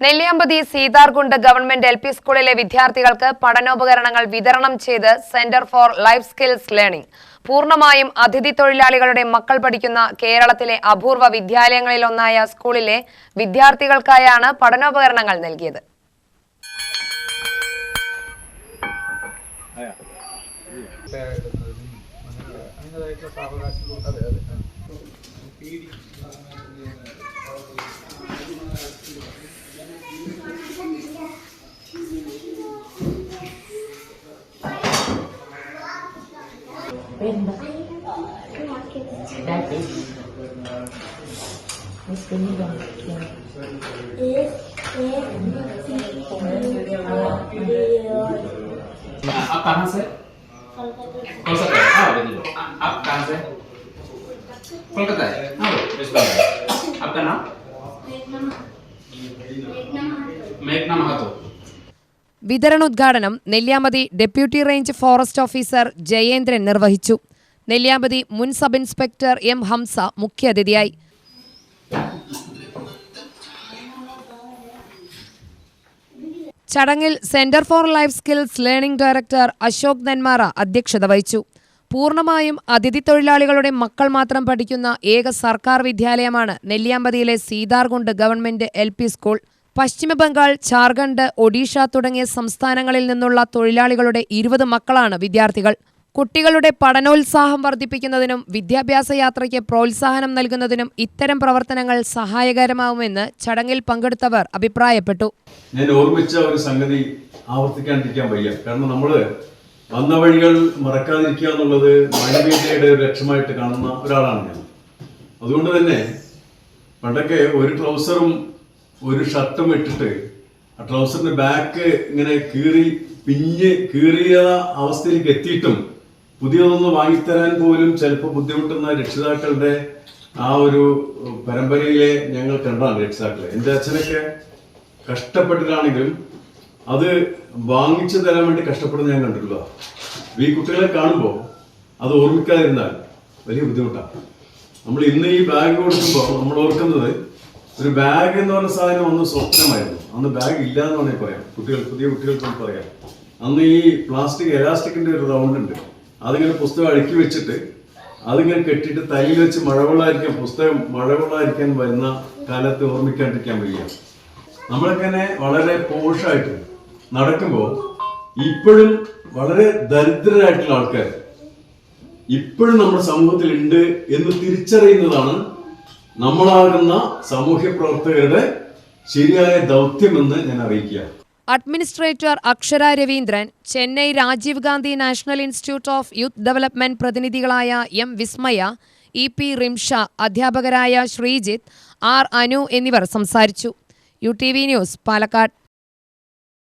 Nelliyampathy Seetharkund government LP. സ്കൂളിലെ വിദ്യാർത്ഥികൾക്ക് പഠനോപകരണങ്ങൾ വിതരണം ചെയ്ത് centre for life skills learning. പൂർണ്ണമായും അതിഥി തൊഴിലാളികളുടെ മക്കൾ പഠിക്കുന്ന കേരളത്തിലെ അപൂർവ വിദ്യാലയങ്ങളിലൊന്നായ സ്കൂളിലെ വിദ്യാർത്ഥികൾക്കായാണ് പഠനോപകരണങ്ങൾ നൽകിയത്. आप कहाँ से? कोलकाता। हाँ वेरी गुड। आप कहाँ से? कोलकाता है। हाँ वेस्ट बंगाल। आपका नाम? मेघना महातो। വിതരണോദ്ഘാടനം Nelliyampathy deputy range forest officer Jayendran നിർവഹിച്ചു. നെല്ലിയാമ്പതി മുൻ സബ് ഇൻസ്പെക്ടർ എം ഹംസ മുഖ്യാതിഥിയായി. ചടങ്ങിൽ centre for life skills learning director Ashok Nenmara അധ്യക്ഷത വഹിച്ചു. പൂർണ്ണമായും അതിഥി തൊഴിലാളികളുടെ മക്കൾ മാത്രം പഠിക്കുന്ന ഏക സർക്കാർ വിദ്യാലയമാണ് നെല്ലിയാമ്പതിയിലെ സീതാർകുണ്ട് ഗവൺമെന്റ് എൽ.പി. സ്കൂൾ. പശ്ചിമ ബംഗാൾ, ഝാർഖണ്ഡ്, ഒഡീഷ തുടങ്ങിയ സംസ്ഥാനങ്ങളിൽ നിന്നുള്ള തൊഴിലാളികളുടെ 20 മക്കളാണ് വിദ്യാർത്ഥികൾ. കുട്ടികളുടെ പഠനോത്സാഹം വർദ്ധിപ്പിക്കുന്നതിനും വിദ്യാഭ്യാസ യാത്രയ്ക്ക് പ്രോത്സാഹനം നൽകുന്നതിനും ഇത്തരം പ്രവർത്തനങ്ങൾ സഹായകരമാവുമെന്ന് ചടങ്ങിൽ പങ്കെടുത്തവർ അഭിപ്രായപ്പെട്ടു. ഞാൻ ഓർമ്മിച്ച ഒരു സംഗതി ആവർത്തിക്കാണ്ടിരിക്കാൻ വയ്യ. കാരണം നമ്മൾ വന്ന വഴികൾ മറക്കാതിരിക്കുക എന്നുള്ളത് മാനവീയതയുടെ ഒരു ലക്ഷ്യമായിട്ട് കാണുന്ന ഒരാളാണ് ഞാൻ. അതുകൊണ്ട് തന്നെ പണ്ടൊക്കെ ഒരു ട്രൗസറും ഒരു ഷർട്ടും ഇട്ടിട്ട് ആ ട്രൗസറിന്റെ ബാക്ക് ഇങ്ങനെ കീറിയ അവസ്ഥയിലേക്ക് എത്തിയിട്ടും പുതിയതൊന്ന് വാങ്ങിത്തരാൻ പോലും ചിലപ്പോൾ ബുദ്ധിമുട്ടുന്ന രക്ഷിതാക്കളുടെ ആ ഒരു പരമ്പരയിലെ ഞങ്ങൾ കണ്ടാണ് രക്ഷിതാക്കളെ. എൻ്റെ അച്ഛനൊക്കെ കഷ്ടപ്പെട്ടിട്ടാണെങ്കിലും അത് വാങ്ങിച്ചു തരാൻ വേണ്ടി കഷ്ടപ്പെടുന്ന ഞാൻ കണ്ടിട്ടുള്ള ഈ കുട്ടികളെ കാണുമ്പോൾ അത് ഓർമ്മിക്കാതിരുന്നാൽ വലിയ ബുദ്ധിമുട്ടാണ്. നമ്മൾ ഇന്ന് ഈ ബാഗ് കൊടുക്കുമ്പോൾ നമ്മൾ ഓർക്കുന്നത് ഒരു ബാഗ് എന്ന് പറഞ്ഞ സാധനം അന്ന് സ്വപ്നമായിരുന്നു. അന്ന് ബാഗ് ഇല്ല എന്ന് വേണമെങ്കിൽ പറയാം. പുതിയ കുട്ടികൾക്ക് പറയാം. അന്ന് ഈ പ്ലാസ്റ്റിക് എലാസ്റ്റിക്കിന്റെ ഒരു റൗണ്ട് ഉണ്ട്. അതിങ്ങനെ പുസ്തകം അടുക്കി വെച്ചിട്ട് അതിങ്ങനെ കെട്ടിയിട്ട് തലയിൽ വെച്ച് പുസ്തകം മഴവെള്ളമായിരിക്കാൻ വരുന്ന കാലത്ത് ഓർമ്മിക്കാണ്ടിരിക്കാൻ വയ്യ. നമ്മളിങ്ങനെ വളരെ പോഷായിട്ട് നടക്കുമ്പോൾ ഇപ്പോഴും വളരെ ദരിദ്രരായിട്ടുള്ള ആൾക്കാർ ഇപ്പോഴും നമ്മുടെ സമൂഹത്തിൽ ഉണ്ട് എന്ന് തിരിച്ചറിയുന്നതാണ് നമ്മളാകുന്ന സാമൂഹ്യ പ്രവർത്തകരുടെ ശരിയായ ദൗത്യമെന്ന് ഞാൻ അറിയിക്കുക. Administrator Akshara Raveendran, Chennai Rajiv Gandhi national institute of youth development പ്രതിനിധികളായ എം വിസ്മയ, ഇ.പി. റിംഷ, അധ്യാപകരായ ശ്രീജിത്ത്, ആർ. അനു എന്നിവർ സംസാരിച്ചു. UTV news, Palakkad.